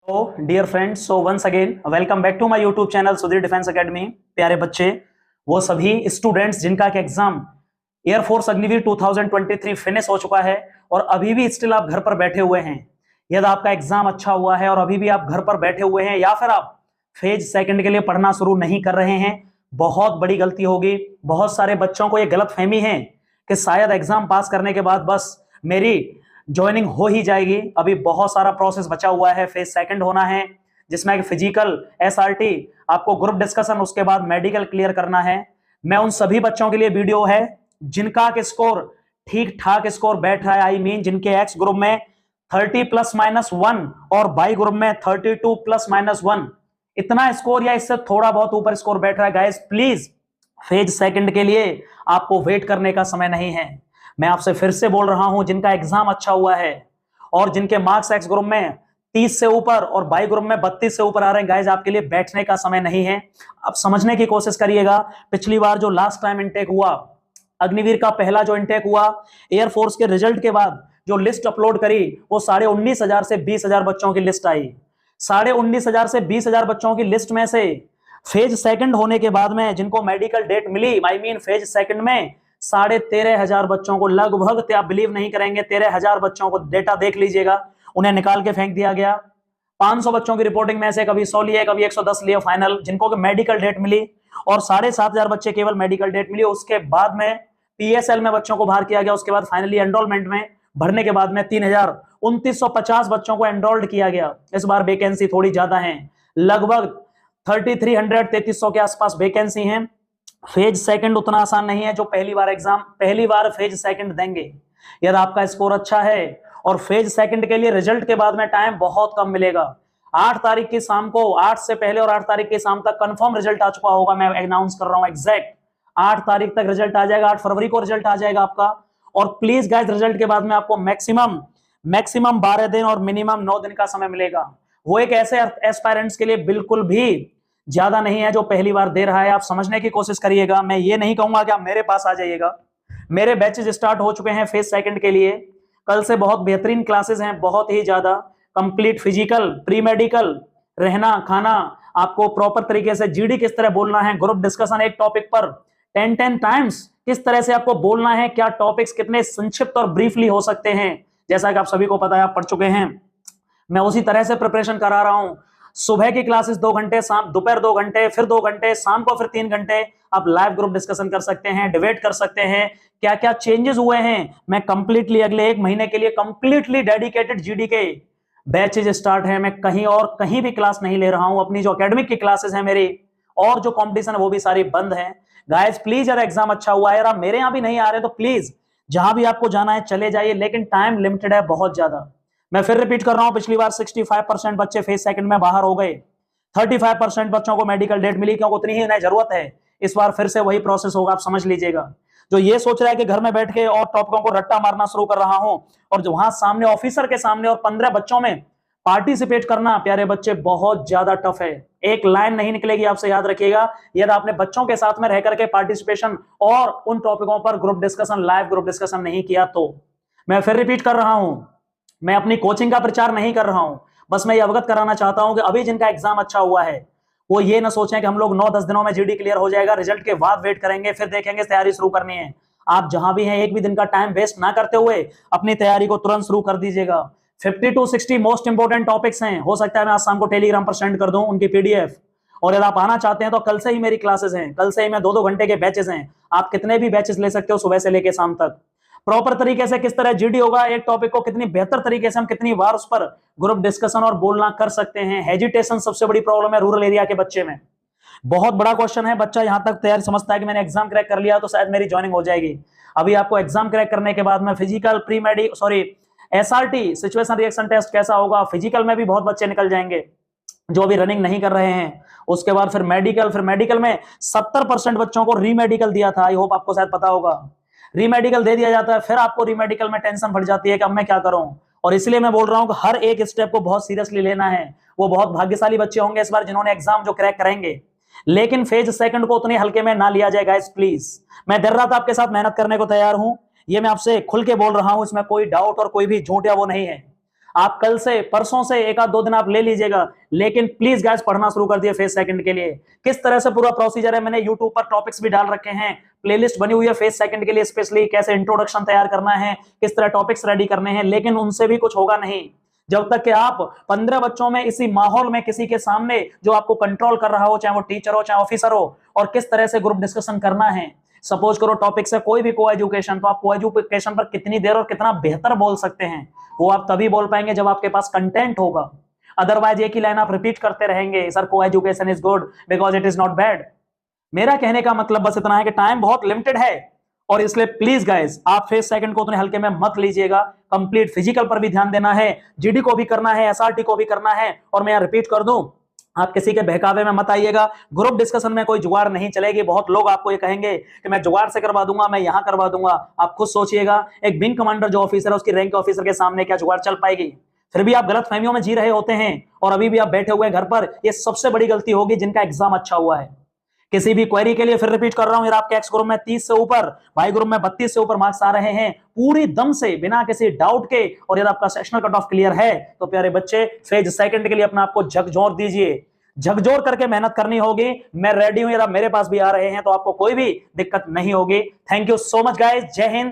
Dear friends, so once again welcome back to my YouTube channel Sudhir defence academy. प्यारे बच्चे, वो सभी students जिनका के एग्जाम एयरफोर्स अग्निवीर 2023 फिनिश हो चुका है और अभी भी स्टिल आप घर पर बैठे हुए हैं। यदि आपका एग्जाम अच्छा हुआ है और अभी भी आप घर पर बैठे हुए हैं या फिर आप फेज सेकंड के लिए पढ़ना शुरू नहीं कर रहे हैं, बहुत बड़ी गलती होगी। बहुत सारे बच्चों को यह गलत फहमी है कि शायद एग्जाम पास करने के बाद बस मेरी ज्वाइनिंग हो ही जाएगी। अभी बहुत सारा प्रोसेस बचा हुआ है। फेज सेकंड होना है जिसमें फिजिकल, एसआरटी, आपको ग्रुप डिस्कशन, उसके बाद मेडिकल क्लियर करना है। मैं उन सभी बच्चों के लिए वीडियो है जिनका के स्कोर ठीक ठाक स्कोर बैठ रहा है। आई मीन जिनके एक्स ग्रुप में 30 +-1 और बाई ग्रुप में 32 +-1 इतना स्कोर या इससे थोड़ा बहुत ऊपर स्कोर बैठ रहा है। गाइस प्लीज, फेज सेकंड के लिए आपको वेट करने का समय नहीं है। मैं आपसे फिर से बोल रहा हूं, जिनका एग्जाम अच्छा हुआ है और जिनके मार्क्स एक्स ग्रुप में 30 से ऊपर और बाई ग्रुप में 32 से ऊपर आ रहे हैं, गाइस आपके लिए बैठने का समय नहीं है। आप समझने की कोशिश करिएगा। पिछली बार जो लास्ट टाइम इनटेक हुआ, अग्निवीर का पहला जो इनटेक हुआ, एयरफोर्स के रिजल्ट के बाद जो लिस्ट अपलोड करी वो 19,500 से 20,000 बच्चों की लिस्ट आई। 19,500 से 20,000 बच्चों की लिस्ट में से फेज सेकंड होने के बाद में जिनको मेडिकल डेट मिली, आई मीन फेज सेकंड में 13,500 बच्चों को, लगभग आप बिलीव नहीं करेंगे, 13,000 बच्चों को, डेटा देख लीजिएगा, उन्हें निकाल के फेंक दिया गया। 500 बच्चों की रिपोर्टिंग में से कभी 100 लिए, कभी 110 लिए फाइनल, जिनको मेडिकल डेट मिली, और 7,500 बच्चे केवल मेडिकल डेट मिली। उसके बाद में पीएसएल में बच्चों को बाहर किया गया। उसके बाद फाइनली एनरोलमेंट में भरने के बाद में 3,2950 बच्चों को एनरोल्ड किया गया। इस बार वैकेंसी थोड़ी ज्यादा है, लगभग 3,300 के आसपास वैकेंसी है। फेज सेकंड उतना आसान नहीं है। जो पहली बार फेज सेकंड देंगे, यदि आपका स्कोर अच्छा है, और फेज सेकंड के लिए रिजल्ट के बाद में टाइम बहुत कम मिलेगा। 8 तारीख की शाम को, 8 से पहले और 8 तारीख की शाम तक कंफर्म रिजल्ट आ चुका होगा। मैं अनाउंस कर रहा हूं एग्जैक्ट 8 तारीख तक रिजल्ट आ जाएगा। 8 फरवरी को रिजल्ट आ जाएगा आपका। और प्लीज गाइस, रिजल्ट के बाद में आपको मैक्सिमम 12 दिन और मिनिमम 9 दिन का समय मिलेगा। वो एक ऐसे एस्पायरेंट्स के लिए बिल्कुल भी ज्यादा नहीं है जो पहली बार दे रहा है। आप समझने की कोशिश करिएगा। मैं ये नहीं कहूंगा कि आप मेरे पास आ जाइएगा। मेरे बैचेस स्टार्ट हो चुके हैं फेज सेकंड के लिए। कल से बहुत बेहतरीन क्लासेस हैं, बहुत ही ज्यादा। कंप्लीट फिजिकल, प्री मेडिकल, रहना खाना, आपको प्रॉपर तरीके से जीडी किस तरह बोलना है, ग्रुप डिस्कशन एक टॉपिक पर 10 टाइम्स किस तरह से आपको बोलना है, क्या टॉपिक्स कितने संक्षिप्त और ब्रीफली हो सकते हैं, जैसा कि आप सभी को पता है, आप पढ़ चुके हैं। मैं उसी तरह से प्रिपरेशन करा रहा हूं। सुबह की क्लासेस 2 घंटे, शाम दोपहर 2 घंटे, फिर 2 घंटे, शाम को फिर 3 घंटे आप लाइव ग्रुप डिस्कशन कर सकते हैं, डिबेट कर सकते हैं। क्या क्या चेंजेस हुए हैं, मैं कंप्लीटली अगले 1 महीने के लिए कंप्लीटली डेडिकेटेड जीडी के बैचेज स्टार्ट है। मैं कहीं और कहीं भी क्लास नहीं ले रहा हूं। अपनी जो एकेडमिक की क्लासेस है मेरी और जो कंपटीशन है वो भी सारी बंद है। गाइस प्लीज, अगर एग्जाम अच्छा हुआ है और आप मेरे यहां भी नहीं आ रहे तो प्लीज जहां भी आपको जाना है चले जाइए, लेकिन टाइम लिमिटेड है बहुत ज्यादा। मैं फिर रिपीट कर रहा हूं, पिछली बार 65% बच्चे फेज सेकंड में बाहर हो गए। 35% बच्चों को मेडिकल डेट मिली क्योंकि उतनी ही उन्हें जरूरत है। इस बार फिर से वही प्रोसेस होगा, आप समझ लीजिएगा। जो ये सोच रहा है कि घर में बैठ के और टॉपिकों को रट्टा मारना शुरू कर रहा हूं और जो वहां सामने ऑफिसर के सामने और 15 बच्चों में पार्टिसिपेट करना, प्यारे बच्चे, बहुत ज्यादा टफ है। एक लाइन नहीं निकलेगी, आपसे याद रखिएगा। यदि आपने बच्चों के साथ में रह करके पार्टिसिपेशन और उन टॉपिकों पर group discussion, live group discussion नहीं किया तो। मैं फिर रिपीट कर रहा हूं, मैं अपनी कोचिंग का प्रचार नहीं कर रहा हूं, बस मैं ये अवगत कराना चाहता हूं कि अभी जिनका एग्जाम अच्छा हुआ है वो ये ना सोचें कि हम लोग 9-10 दिनों में जीडी क्लियर हो जाएगा, रिजल्ट के बाद वेट करेंगे फिर देखेंगे तैयारी शुरू करनी है। आप जहां भी हैं, एक भी दिन का टाइम वेस्ट ना करते हुए अपनी तैयारी को तुरंत शुरू कर दीजिएगा। 50 to 60 मोस्ट इंपोर्टेंट टॉपिक्स हैं। हो सकता है मैं आज शाम को टेलीग्राम पर सेंड कर दूं उनकी पीडीएफ। और यदि आप आना चाहते हैं तो कल से ही मेरी क्लासेस हैं, कल से ही मैं 2-2 घंटे के बैचेस हैं। आप कितने भी बैचेस ले सकते हो, सुबह से लेकर शाम तक। प्रॉपर तरीके से किस तरह जीडी होगा, एक टॉपिक को कितनी बेहतर तरीके से हम कितनी बार उस पर ग्रुप डिस्कशन और बोलना कर सकते हैं। हेजिटेशन सबसे बड़ी प्रॉब्लम है रूरल एरिया के बच्चे में। बहुत बड़ा क्वेश्चन है। बच्चा यहां तक तैयार समझता है कि मैंने एग्जाम क्रैक कर लिया तो शायद मेरी ज्वाइनिंग हो जाएगी। अभी आपको एग्जाम क्रैक करने के बाद में physical, SRT, situation reaction test कैसा होगा, फिजिकल में भी बहुत बच्चे निकल जाएंगे जो अभी रनिंग नहीं कर रहे हैं। उसके बाद फिर मेडिकल में 70% बच्चों को रीमेडिकल दिया था। आई होप आपको शायद पता होगा। रीमेडिकल दे दिया जाता है, फिर आपको रीमेडिकल में टेंशन बढ़ जाती है कि अब मैं क्या करूं। और इसलिए मैं बोल रहा हूं कि हर एक स्टेप को बहुत सीरियसली लेना है। वो बहुत भाग्यशाली बच्चे होंगे इस बार जिन्होंने एग्जाम जो क्रैक करेंगे, लेकिन फेज सेकंड को उतने हल्के में ना लिया जाए गाइस प्लीज। मैं देर रात आपके साथ मेहनत करने को तैयार हूं, ये मैं आपसे खुल के बोल रहा हूं, इसमें कोई डाउट और कोई भी झूठ या वो नहीं है। आप कल से परसों से एक आध 2 दिन आप ले लीजिएगा, लेकिन प्लीज गाइस पढ़ना शुरू कर दिए फेज सेकंड के लिए। किस तरह से पूरा प्रोसीजर है, मैंने यूट्यूब पर टॉपिक्स भी डाल रखे हैं, प्लेलिस्ट बनी हुई है फेज सेकंड के लिए स्पेशली, कैसे इंट्रोडक्शन तैयार करना है, किस तरह टॉपिक्स रेडी करने हैं। लेकिन उनसे भी कुछ होगा नहीं जब तक कि आप 15 बच्चों में इसी माहौल में किसी के सामने जो आपको कंट्रोल कर रहा हो, चाहे वो टीचर हो चाहे ऑफिसर हो, और किस तरह से ग्रुप डिस्कशन करना है। सपोज करो टॉपिक से कोई भी को एजुकेशन, तो आप को एजुकेशन पर कितनी देर और कितना बेहतर बोल सकते हैं वो आप तभी बोल पाएंगे जब आपके पास कंटेंट होगा। अदरवाइज एक ही लाइन आप रिपीट करते रहेंगे, सर को education is good because it is not bad. मेरा कहने का मतलब बस इतना है कि टाइम बहुत लिमिटेड है, और इसलिए प्लीज गाइस आप फेज सेकंड को उतने हल्के में मत लीजिएगा। कंप्लीट फिजिकल पर भी ध्यान देना है, जीडी को भी करना है, एसआरटी को भी करना है। और मैं रिपीट कर दूं, आप किसी के बहकावे में मत आइएगा। ग्रुप डिस्कशन में कोई जुगाड़ नहीं चलेगी। बहुत लोग आपको ये कहेंगे कि मैं जुगाड़ से करवा दूंगा, मैं यहां करवा दूंगा। आप खुद सोचिएगा, एक विंग कमांडर जो ऑफिसर है उसकी रैंक के ऑफिसर के सामने क्या जुगाड़ चल पाएगी? फिर भी आप गलत फहमियों में जी रहे होते हैं और अभी भी आप बैठे हुए हैं घर पर। ये सबसे बड़ी गलती होगी जिनका एग्जाम अच्छा हुआ है। किसी भी क्वेरी के लिए फिर रिपीट कर रहा हूं, आपके एक्स ग्रुप में 30 से ऊपर, वाई ग्रुप में 32 से ऊपर मार्क्स आ रहे हैं पूरी दम से, बिना किसी डाउट के। और यदि आपका सेक्शनल कट ऑफ क्लियर है तो प्यारे बच्चे फेज सेकंड के लिए अपना आपको झकझोर दीजिए। झकझोर करके मेहनत करनी होगी। मैं रेडी हूं, यदि आप मेरे पास भी आ रहे हैं तो आपको कोई भी दिक्कत नहीं होगी। Thank you so much guys, जय हिंद।